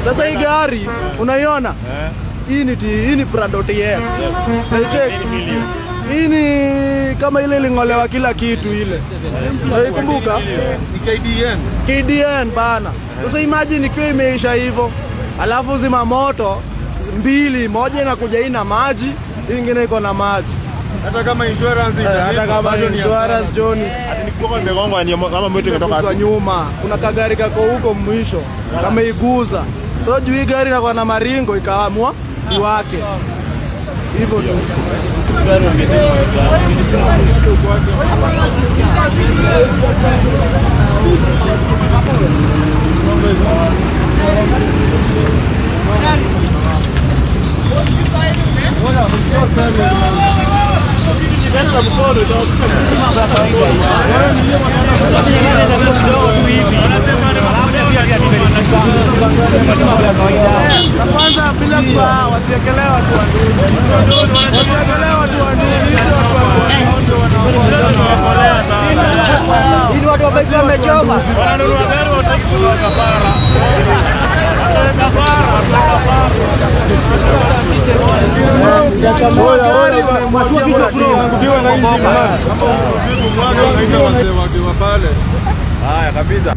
Sasa hii gari unaiona? Hii ni Prado TX. Hii ni kama ile ilingolewa kila kitu ile. Unaikumbuka? Ni KDN bana. Sasa imagine ikiwa imeisha hivyo. Alafu zima moto mbili, moja inakuja ina maji, nyingine iko na maji. Hata kama insurance Johnny. Ati nikikuwa nimegonga ni kama moto ingetoka kwa nyuma. Kuna kagari kako huko mwisho kama iguza. So juu hii gari inakuwa na maringo ikaamua iwake. Hivyo tu. Kwanza bila kusahau wasiekelewa tu ili watu wabaki wamechoma. Haya kabisa.